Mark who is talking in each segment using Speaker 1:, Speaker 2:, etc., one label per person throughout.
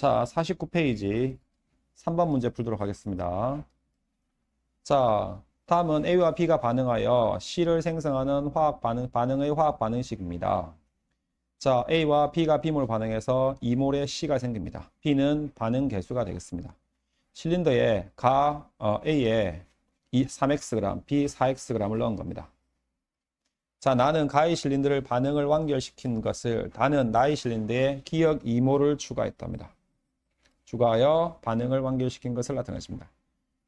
Speaker 1: 자, 49페이지 3번 문제 풀도록 하겠습니다. 자, 다음은 A와 B가 반응하여 C를 생성하는 반응의 화학 반응식입니다. 자, A와 B가 B몰 반응해서 2몰의 C가 생깁니다. B는 반응 개수가 되겠습니다. 실린더에 A에 3Xg, B 4Xg을 넣은 겁니다. 자, 나는 가의 실린더를 반응을 완결시킨 것을 나는 나의 실린더에 기억 2몰을 추가했답니다. 추가하여 반응을 완결시킨 것을 나타내십니다.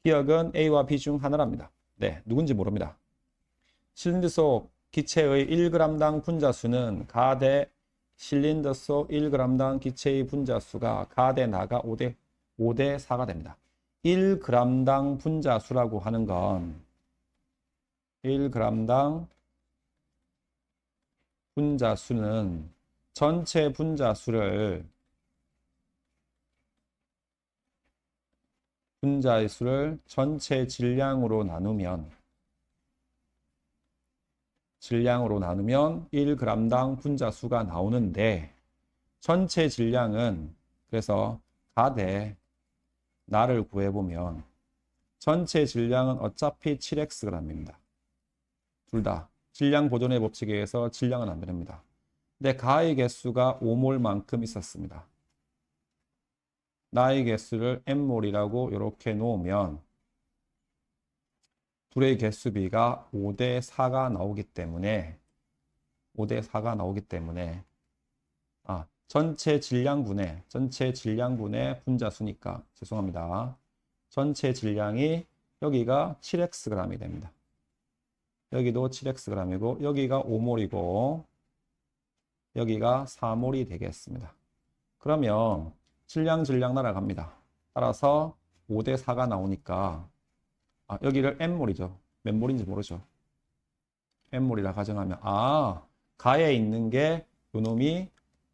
Speaker 1: 기억은 A와 B 중 하나랍니다. 네, 누군지 모릅니다. 실린더 속 기체의 1g당 분자수는 가대 실린더 속 1g당 기체의 분자수가 가대 나가 5대 4가 됩니다. 1g당 분자수라고 하는 건 1g당 분자수는 전체 분자의 수를 전체 질량으로 나누면 1g당 분자수가 나오는데 전체 질량은 그래서 가대 나를 구해보면 전체 질량은 어차피 7xg입니다. 둘 다 질량 보존의 법칙에 의해서 질량은 안 변합니다. 근데 가의 개수가 5몰만큼 있었습니다. 나의 개수를 n몰이라고 이렇게 놓으면 둘의 개수비가 5대 4가 나오기 때문에 전체 질량분의 분자수니까 죄송합니다. 전체 질량이 여기가 7xg이 됩니다. 여기도 7xg이고 여기가 5몰이고 여기가 4몰이 되겠습니다. 그러면 질량 날아갑니다. 따라서 5대 4가 나오니까 여기를 n몰이죠. 몇 몰인지 모르죠. n몰이라 가정하면 가에 있는 게 요놈이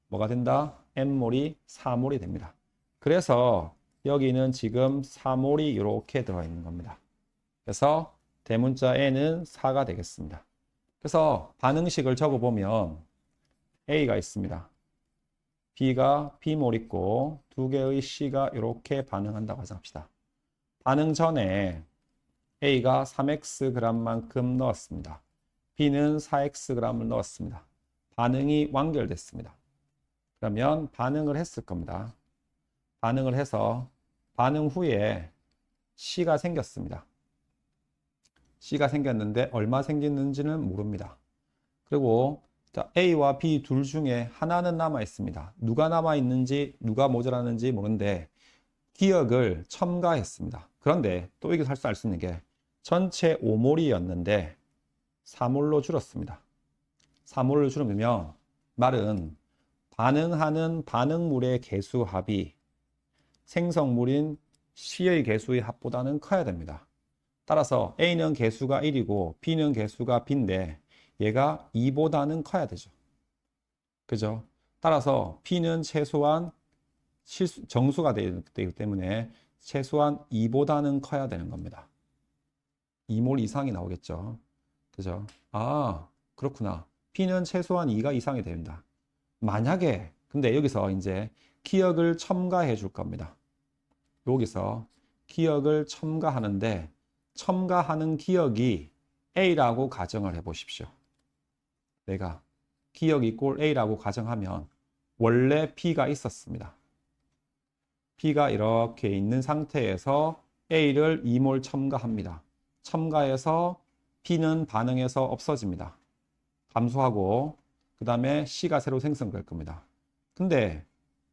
Speaker 1: 뭐가 된다? n몰이 4몰이 됩니다. 그래서 여기는 지금 4몰이 이렇게 들어있는 겁니다. 그래서 대문자 n은 4가 되겠습니다. 그래서 반응식을 적어보면 A가 있습니다. B가 B몰 있고 두 개의 C가 이렇게 반응한다고 가정합시다. 반응 전에 A가 3Xg만큼 넣었습니다. B는 4Xg을 넣었습니다. 반응이 완결됐습니다. 그러면 반응을 했을 겁니다. 반응을 해서 반응 후에 C가 생겼습니다. C가 생겼는데 얼마 생겼는지는 모릅니다. 그리고 A와 B 둘 중에 하나는 남아 있습니다. 누가 남아 있는지 누가 모자라는지 모르는데 기억을 첨가했습니다. 그런데 또 여기서 알 수 있는 게 전체 5몰이었는데 4몰로 줄었습니다. 4몰로 줄으면 말은 반응하는 반응물의 개수 합이 생성물인 C의 개수의 합보다는 커야 됩니다. 따라서 A는 개수가 1이고 B는 개수가 B인데 얘가 2보다는 커야 되죠. 그죠? 따라서 B는 최소한 정수가 되기 때문에 최소한 2보다는 커야 되는 겁니다. 2몰 이상이 나오겠죠. 그죠? 그렇구나. P는 최소한 2가 이상이 됩니다. 만약에, 근데 여기서 이제 기억을 첨가해 줄 겁니다. 여기서 기억을 첨가하는데, 첨가하는 기억이 A라고 가정을 해 보십시오. 내가 기억 이꼴 A라고 가정하면 원래 B가 있었습니다. B가 이렇게 있는 상태에서 A를 2몰 첨가합니다. 첨가해서 B는 반응해서 없어집니다. 감소하고 그 다음에 C가 새로 생성될 겁니다. 근데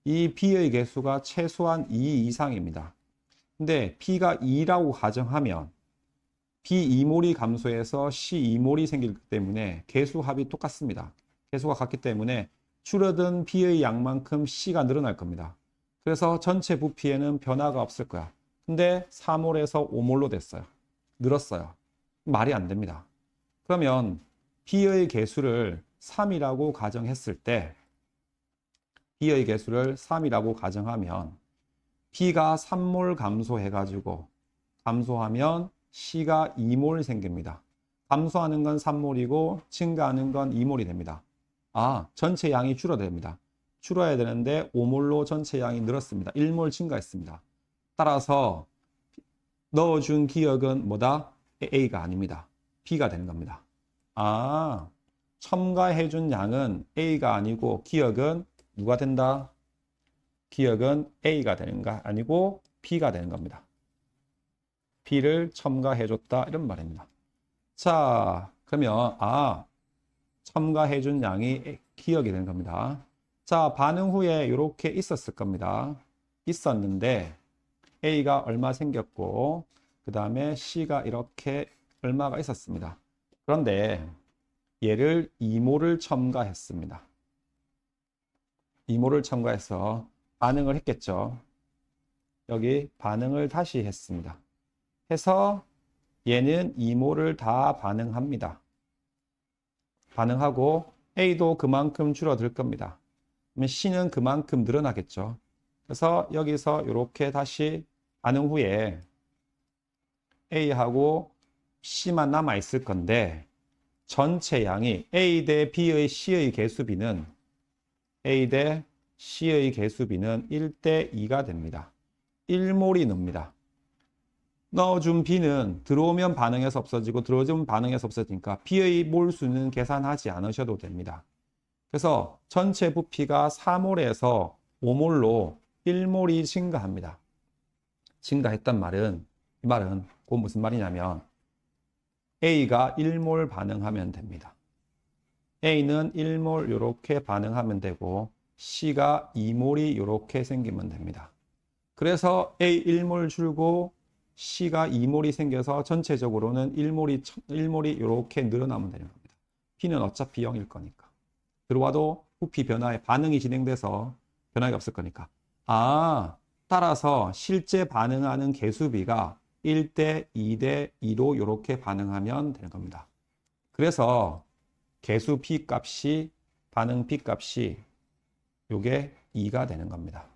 Speaker 1: 이 B의 개수가 최소한 2 이상입니다. 근데 B가 2라고 가정하면 B 2몰이 감소해서 C 2몰이 생기기 때문에 개수 합이 똑같습니다. 개수가 같기 때문에 줄어든 B의 양만큼 C가 늘어날 겁니다. 그래서 전체 부피에는 변화가 없을 거야. 근데 4몰에서 5몰로 됐어요. 늘었어요. 말이 안 됩니다. 그러면 B의 개수를 3이라고 가정했을 때 B의 개수를 3이라고 가정하면 B가 3몰 감소하면 C가 2몰 생깁니다. 감소하는 건 3몰이고 증가하는 건 2몰이 됩니다. 전체 양이 줄어듭니다. 줄어야 되는데 5몰로 전체 양이 늘었습니다. 1몰 증가했습니다. 따라서 넣어준 기억은 뭐다? A가 아닙니다. B가 되는 겁니다. 아, 첨가해준 양은 A가 아니고 기억은 누가 된다? 기억은 A가 되는 거 아니고 B가 되는 겁니다. B를 첨가해줬다 이런 말입니다. 자, 그러면 첨가해준 양이 기억이 되는 겁니다. 자, 반응 후에 이렇게 있었을 겁니다. 있었는데 A가 얼마 생겼고 그 다음에 C가 이렇게 얼마가 있었습니다. 그런데 얘를 2몰을 첨가했습니다. 2몰을 첨가해서 반응을 했겠죠. 여기 반응을 다시 했습니다. 해서 얘는 2몰을 다 반응합니다. 반응하고 A도 그만큼 줄어들 겁니다. 그러면 C는 그만큼 늘어나겠죠. 그래서 여기서 이렇게 다시 반응 후에 A하고 C만 남아 있을 건데 전체 양이 A 대 B의 C의 개수비는 A 대 C의 개수비는 1대 2가 됩니다. 1몰이 늡니다. 넣어준 B는 들어오면 반응해서 없어지고 들어오면 반응해서 없어지니까 B의 몰수는 계산하지 않으셔도 됩니다. 그래서 전체 부피가 4몰에서 5몰로 1몰이 증가합니다. 증가했단 말은 이 말은 그 무슨 말이냐면 A가 1몰 반응하면 됩니다. A는 1몰 이렇게 반응하면 되고 C가 2몰이 이렇게 생기면 됩니다. 그래서 A 1몰 줄고 C가 2몰이 생겨서 전체적으로는 1몰이 이렇게 늘어나면 되는 겁니다. P는 어차피 0일 거니까. 들어와도 부피 변화에 반응이 진행돼서 변화가 없을 거니까. 따라서 실제 반응하는 개수비가 1대 2대 2로 이렇게 반응하면 되는 겁니다. 그래서 개수 B 값이 반응 B 값이 요게 2가 되는 겁니다.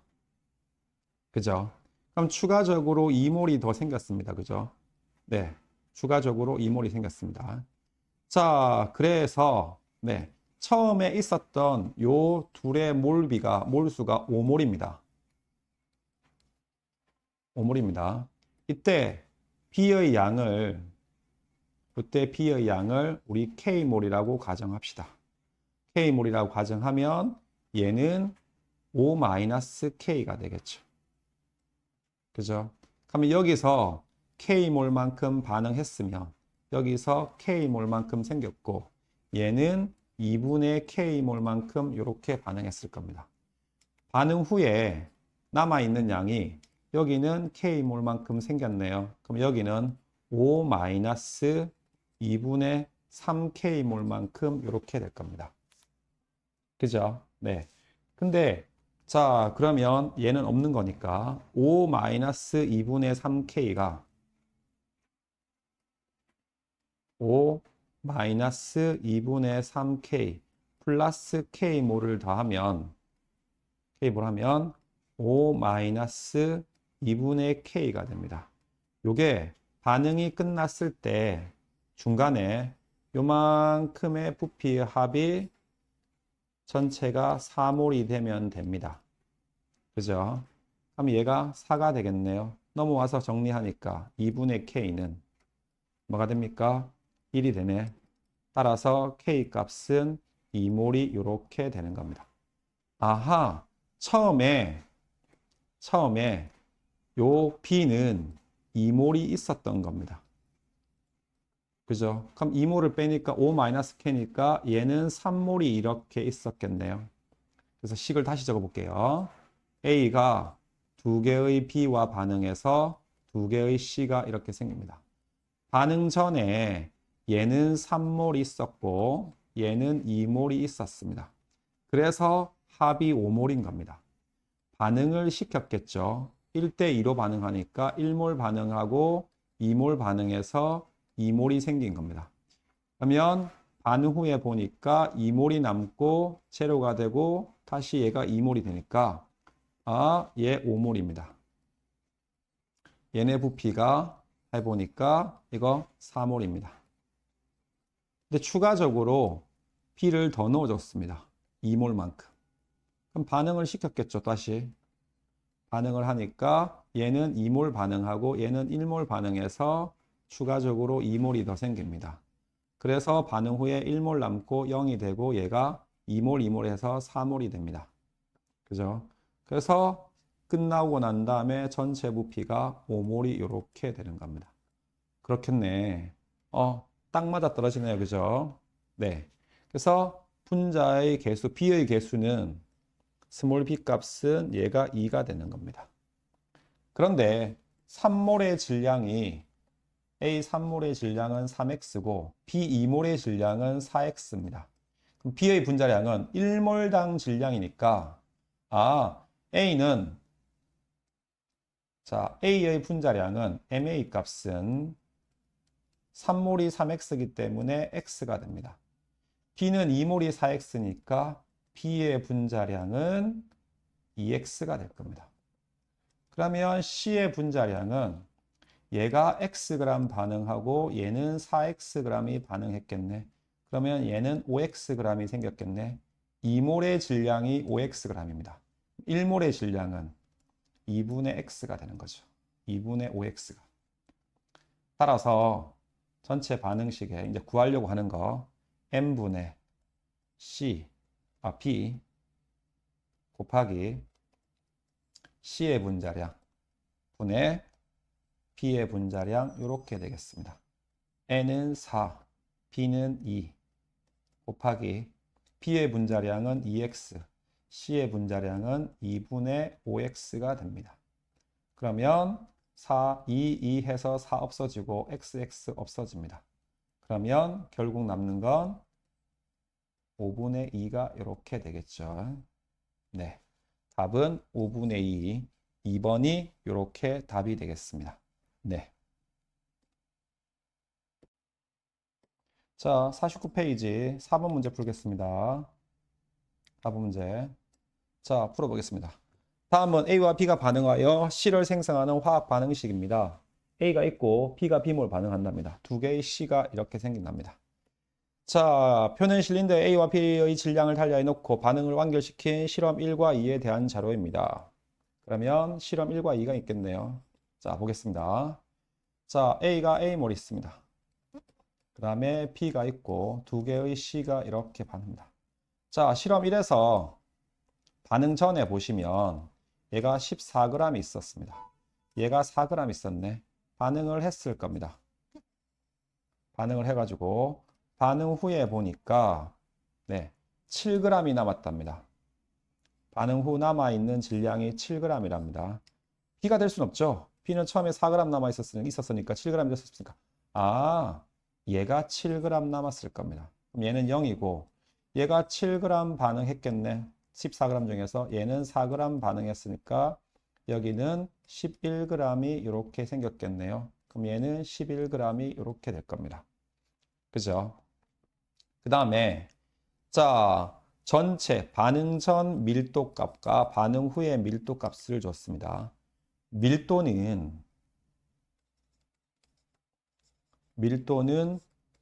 Speaker 1: 그죠? 그럼 추가적으로 2몰이 더 생겼습니다. 그죠? 네. 추가적으로 2몰이 생겼습니다. 자, 그래서 네. 처음에 있었던 요 둘의 몰수가 5몰입니다. 5몰입니다. 이때 B의 양을 우리 K몰이라고 가정합시다. K몰이라고 가정하면 얘는 5-K가 되겠죠. 그죠? 그러면 여기서 K몰만큼 반응했으면 여기서 K몰만큼 생겼고 얘는 2분의 K몰만큼 이렇게 반응했을 겁니다. 반응 후에 남아있는 양이 여기는 K몰만큼 생겼네요. 그럼 여기는 5-2분의 3K몰만큼 이렇게 될 겁니다. 그죠? 네. 근데 자, 그러면 얘는 없는 거니까 5-2분의 3K가 5-2분의 3K 플러스 K몰을 더하면 K몰 하면 5-2분의 K가 됩니다. 요게 반응이 끝났을 때 중간에 요만큼의 부피의 합이 전체가 4몰이 되면 됩니다. 그죠? 그럼 얘가 4가 되겠네요. 넘어와서 정리하니까 2분의 K는 뭐가 됩니까? 1이 되네. 따라서 K 값은 2몰이 이렇게 되는 겁니다. 아하, 처음에 요 B는 2몰이 있었던 겁니다. 그죠? 그럼 2몰을 빼니까 5-K니까 얘는 3몰이 이렇게 있었겠네요. 그래서 식을 다시 적어볼게요. A가 2개의 B와 반응해서 2개의 C가 이렇게 생깁니다. 반응 전에 얘는 3몰이 있었고 얘는 2몰이 있었습니다. 그래서 합이 5몰인 겁니다. 반응을 시켰겠죠. 1대 2로 반응하니까 1몰 반응하고 2몰 반응해서 2몰이 생긴 겁니다. 그러면 반응 후에 보니까 2몰이 남고 제로가 되고 다시 얘가 2몰이 되니까 얘 5몰입니다. 얘네 부피가 해보니까 이거 4몰입니다. 근데 추가적으로 B를 더 넣어줬습니다. 2몰만큼. 그럼 반응을 시켰겠죠, 다시. 반응을 하니까 얘는 2몰 반응하고 얘는 1몰 반응해서 추가적으로 2몰이 더 생깁니다. 그래서 반응 후에 1몰 남고 0이 되고 얘가 2몰, 2몰 해서 4몰이 됩니다. 그죠? 그래서 끝나고 난 다음에 전체 부피가 5몰이 이렇게 되는 겁니다. 그렇겠네. 딱 맞아 떨어지네요. 그죠? 네. 그래서 분자의 개수, B의 개수는 스몰 b 값은 얘가 2가 되는 겁니다. 그런데 3몰의 질량이 A 3몰의 질량은 3x고 B 2몰의 질량은 4x입니다. 그럼 B의 분자량은 1몰당 질량이니까 A는 A의 분자량은 MA 값은 3몰이 3x이기 때문에 x가 됩니다. B는 2몰이 4x니까 B의 분자량은 2x가 될 겁니다. 그러면 C의 분자량은 얘가 xg 반응하고 얘는 4xg이 반응했겠네. 그러면 얘는 5xg이 생겼겠네. 2몰의 질량이 5xg입니다. 1몰의 질량은 2분의 x가 되는 거죠. 2분의 5x가. 따라서 전체 반응식에 이제 구하려고 하는 거 n분의 B 곱하기 C의 분자량 분의 B의 분자량 이렇게 되겠습니다. N은 4, B는 2 곱하기 B의 분자량은 2x, C의 분자량은 2분의 5x가 됩니다. 그러면 4, 2 해서 4 없어지고 XX 없어집니다. 그러면 결국 남는 건 5분의 2가 이렇게 되겠죠. 네, 답은 5분의 2, 2번이 이렇게 답이 되겠습니다. 네. 자, 49페이지 4번 문제 풀겠습니다. 4번 문제. 자, 풀어보겠습니다. 다음은 A와 B가 반응하여 C를 생성하는 화학 반응식입니다. A가 있고 B가 B몰 반응한답니다. 두 개의 C가 이렇게 생긴답니다. 자, 표는 실린더 A와 B의 질량을 달리하여 놓고 반응을 완결시킨 실험 1과 2에 대한 자료입니다. 그러면 실험 1과 2가 있겠네요. 자, 보겠습니다. 자, A가 A몰 있습니다. 그 다음에 B가 있고 두 개의 C가 이렇게 반응합니다. 자, 실험 1에서 반응 전에 보시면 얘가 14g 있었습니다. 얘가 4g 있었네. 반응을 했을 겁니다. 반응을 해가지고 반응 후에 보니까 7g이 남았답니다. 반응 후 남아있는 질량이 7g이랍니다. B가 될 수는 없죠. B는 처음에 4g 있었으니까 7g 됐었으니까 얘가 7g 남았을 겁니다. 그럼 얘는 0이고 얘가 7g 반응했겠네. 14g 중에서 얘는 4g 반응했으니까 여기는 11g이 이렇게 생겼겠네요. 그럼 얘는 11g이 이렇게 될 겁니다. 그죠? 그 다음에 자, 전체 반응 전 밀도 값과 반응 후의 밀도 값을 줬습니다. 밀도는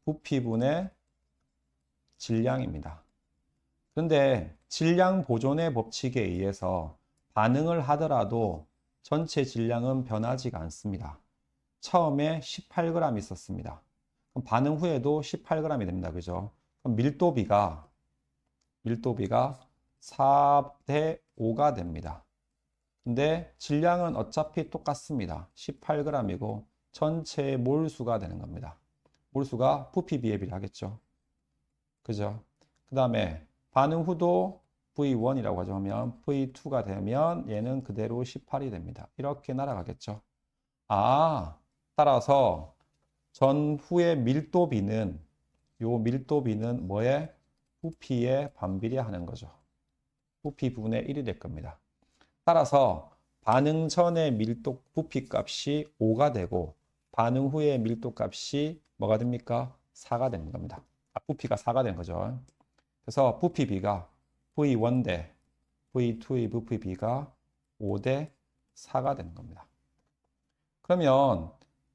Speaker 1: 부피분의 질량입니다. 그런데 질량 보존의 법칙에 의해서 반응을 하더라도 전체 질량은 변하지가 않습니다. 처음에 18g 있었습니다. 그럼 반응 후에도 18g이 됩니다. 그죠? 그럼 밀도비가 4대 5가 됩니다. 근데 질량은 어차피 똑같습니다. 18g이고 전체 몰수가 되는 겁니다. 몰수가 부피 비에 비례하겠죠. 그죠? 그 다음에 반응 후도 V1이라고 가져오면 V2가 되면 얘는 그대로 18이 됩니다. 이렇게 날아가겠죠. 따라서 전후의 밀도비는 뭐에? 부피에 반비례하는 거죠. 부피 분의 1이 될 겁니다. 따라서 반응 전의 밀도 부피 값이 5가 되고 반응 후의 밀도 값이 뭐가 됩니까? 4가 되는 겁니다. 부피가 4가 되는 거죠. 그래서 부피비가 V1 대 V2의 부피비가 5 대 4가 되는 겁니다. 그러면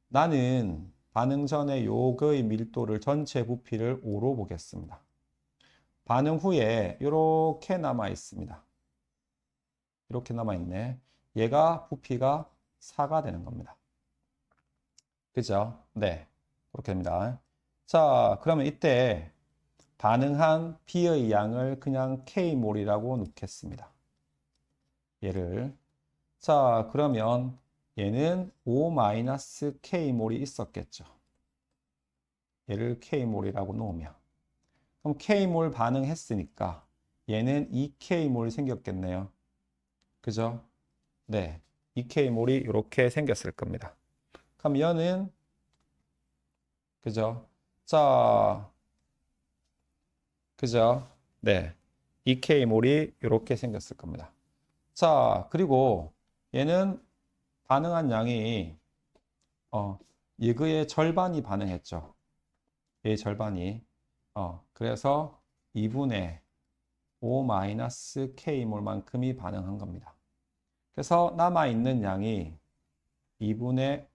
Speaker 1: 나는 반응 전에 요거의 밀도를 전체 부피를 5로 보겠습니다. 반응 후에 이렇게 남아 있습니다. 이렇게 남아있네. 얘가 부피가 4가 되는 겁니다. 그죠? 네. 그렇게 됩니다. 자, 그러면 이때 반응한 B의 양을 그냥 K몰이라고 놓겠습니다. 얘를. 자, 그러면 얘는 O-K몰이 있었겠죠. 얘를 K몰이라고 놓으면. 그럼 K몰 반응했으니까 얘는 2K몰 생겼겠네요. 그죠? 네. 2K몰이 이렇게 생겼을 겁니다. 그럼 얘는, 그죠? 자, 그죠? 네. 2K몰이 이렇게 생겼을 겁니다. 자, 그리고 얘는 반응한 양이, 얘의 절반이 반응했죠. 얘의 절반이. 그래서 2분의 O-K몰만큼이 반응한 겁니다. 그래서 남아있는 양이 2분의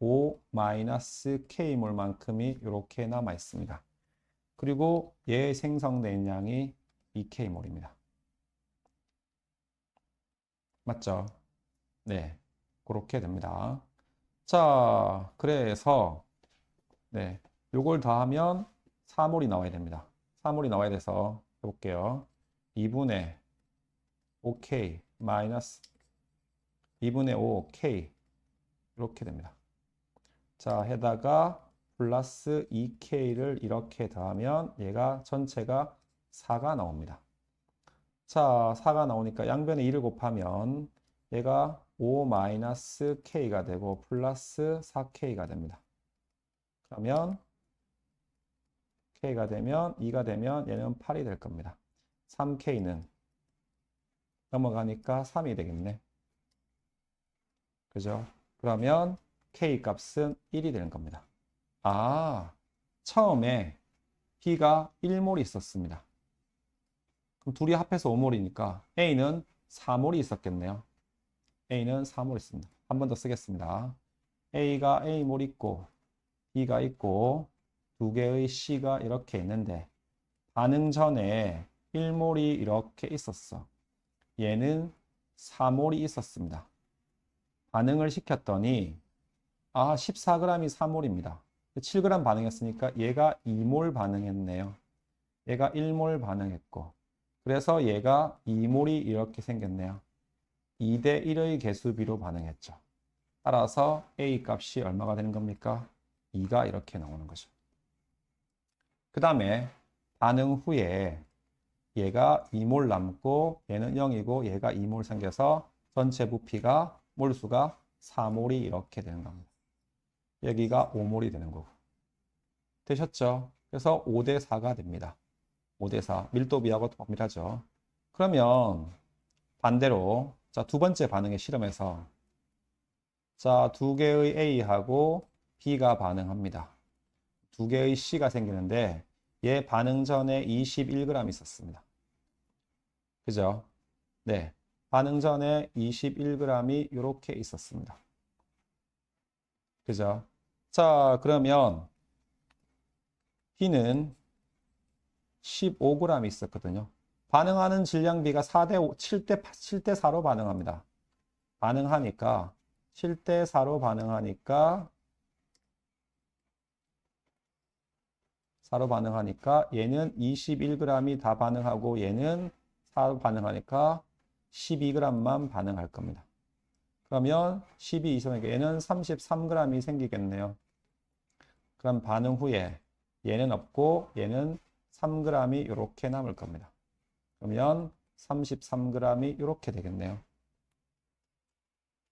Speaker 1: O-K몰만큼이 이렇게 남아있습니다. 그리고 얘 생성된 양이 2K몰입니다. 맞죠? 네. 그렇게 됩니다. 자, 그래서, 네. 요걸 더하면 4몰이 나와야 됩니다. 4몰이 나와야 돼서 해볼게요. 2분의 5K 마이너스 2분의 5K 이렇게 됩니다. 자, 해다가 플러스 2K를 이렇게 더하면 얘가 전체가 4가 나옵니다. 자, 4가 나오니까 양변에 2를 곱하면 얘가 5-K가 되고 플러스 4K가 됩니다. 그러면 K가 되면 2가 되면 얘는 8이 될 겁니다. 3K는 넘어가니까 3이 되겠네. 그죠? 그러면 K 값은 1이 되는 겁니다. 아, 처음에 B가 1몰이 있었습니다. 그럼 둘이 합해서 5몰이니까 A는 4몰이 있었겠네요. A는 4몰 있습니다. 한 번 더 쓰겠습니다. A가 A몰 있고 B가 있고 두 개의 C가 이렇게 있는데 반응 전에 1몰이 이렇게 있었어. 얘는 4몰이 있었습니다. 반응을 시켰더니 14g이 4몰입니다. 7g 반응했으니까 얘가 2몰 반응했네요. 얘가 1몰 반응했고 그래서 얘가 2몰이 이렇게 생겼네요. 2대 1의 개수비로 반응했죠. 따라서 A 값이 얼마가 되는 겁니까? 2가 이렇게 나오는 거죠. 그 다음에 반응 후에 얘가 2몰 남고 얘는 0이고 얘가 2몰 생겨서 전체 부피가 몰수가 4몰이 이렇게 되는 겁니다. 여기가 5몰이 되는 거고. 되셨죠? 그래서 5대 4가 됩니다. 5대 4. 밀도비하고 동일하죠. 그러면 반대로 자, 두 번째 반응의 실험에서 자, 두 개의 A하고 B가 반응합니다. 두 개의 C가 생기는데 얘 반응 전에 21g 있었습니다. 그죠? 네. 반응 전에 21g이 이렇게 있었습니다. 그죠? 자, 그러면 B는 15g 있었거든요. 반응하는 질량비가 7대 4로 반응합니다. 반응하니까 7대 4로 반응하니까 얘는 21g이 다 반응하고 얘는 4로 반응하니까 12g만 반응할 겁니다. 그러면 12 이상이니까 얘는 33g이 생기겠네요. 그럼 반응 후에 얘는 없고 얘는 3g이 이렇게 남을 겁니다. 그러면 33g이 이렇게 되겠네요.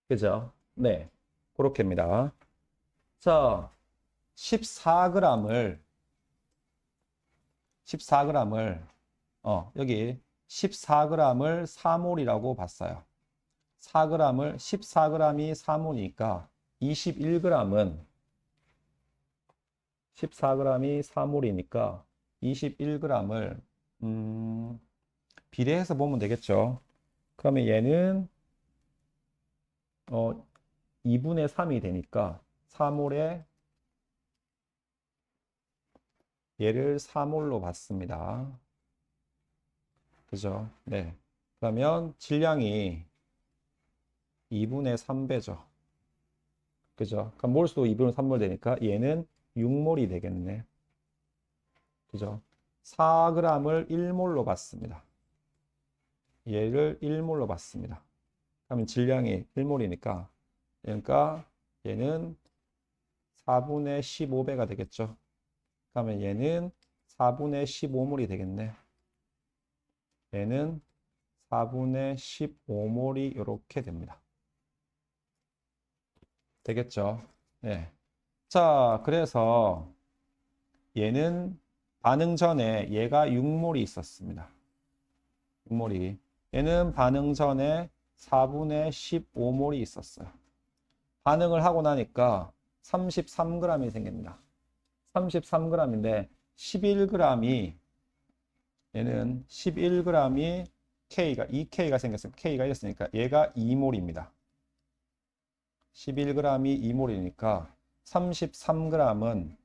Speaker 1: 그죠? 네. 그렇게입니다. 자, 14g을 여기 14g을 4몰이라고 봤어요. 14g이 4몰이니까 21g은 14g이 4몰이니까 21g을 비례해서 보면 되겠죠. 그러면 얘는 2분의 3이 되니까 4몰에 얘를 4몰로 봤습니다. 그죠? 네. 그러면 질량이 2분의 3배죠. 그죠? 그럼 몰수도 2분의 3몰 되니까 얘는 6몰이 되겠네. 그죠? 4g을 1몰로 봤습니다. 얘를 1몰로 봤습니다. 그러면 질량이 1몰이니까 그러니까 얘는 4분의 15배가 되겠죠. 그러면 얘는 4분의 15몰이 되겠네. 얘는 4분의 15몰이 이렇게 됩니다. 되겠죠? 네. 자, 그래서 얘는 반응 전에 얘가 6몰이 있었습니다. 6몰이. 얘는 반응 전에 4분의 15몰이 있었어요. 반응을 하고 나니까 33g이 생깁니다. 33g인데 11g이 얘는 11g이 K가 2K가 생겼으니까 K가 이랬으니까 얘가 2몰입니다. 11g이 2몰이니까 33g은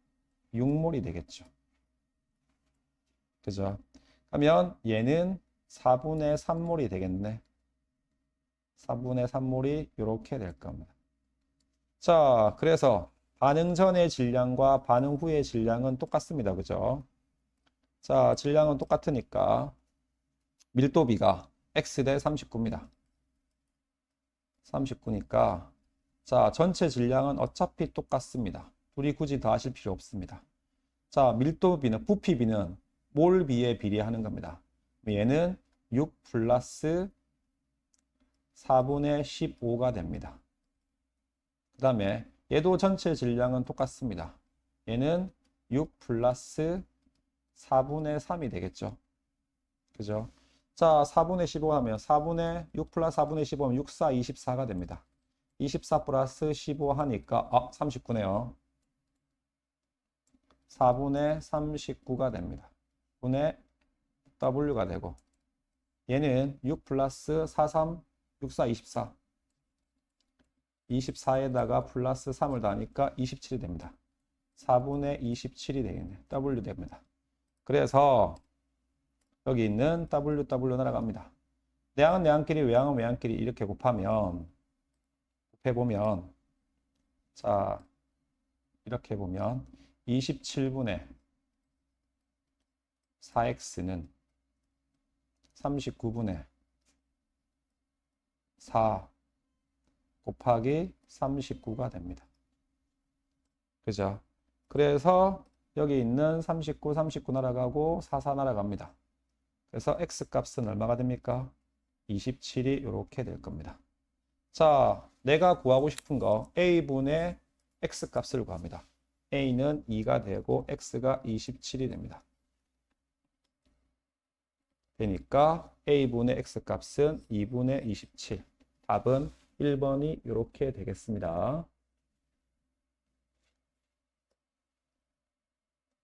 Speaker 1: 6몰이 되겠죠. 그죠? 그러면 얘는 4분의 3몰이 되겠네. 4분의 3몰이 이렇게 될 겁니다. 자, 그래서 반응 전의 질량과 반응 후의 질량은 똑같습니다. 그죠? 자, 질량은 똑같으니까 밀도비가 x 대 39입니다. 39니까 자, 전체 질량은 어차피 똑같습니다. 둘이 굳이 더하실 필요 없습니다. 자, 밀도비는 부피비는 몰비에 비례하는 겁니다. 얘는 6 플러스 4분의 15가 됩니다. 그 다음에 얘도 전체 질량은 똑같습니다. 얘는 6 플러스 4분의 3이 되겠죠. 그죠? 자, 4분의 15 하면 4분의 6 플러스 4분의 15하면 6, 4, 24가 됩니다. 24 플러스 15 하니까 39네요. 4분의 39가 됩니다. 분의 W가 되고 얘는 6 플러스 4, 3, 6, 4, 24. 24에다가 플러스 3을 더하니까 27이 됩니다. 4분의 27이 되겠네. W 됩니다. 그래서 여기 있는 W 날아갑니다. 내항은 내항끼리, 외항은 외항끼리 이렇게 곱해보면 자, 이렇게 보면 27분의 4x는 39분의 4 곱하기 39가 됩니다. 그죠? 그래서 여기 있는 39 날아가고 4 날아갑니다. 그래서 x 값은 얼마가 됩니까? 27이 이렇게 될 겁니다. 자, 내가 구하고 싶은 거 a분의 x 값을 구합니다. a는 2가 되고 x가 27이 됩니다. 되니까 a분의 x 값은 2분의 27. 답은 1번이 이렇게 되겠습니다.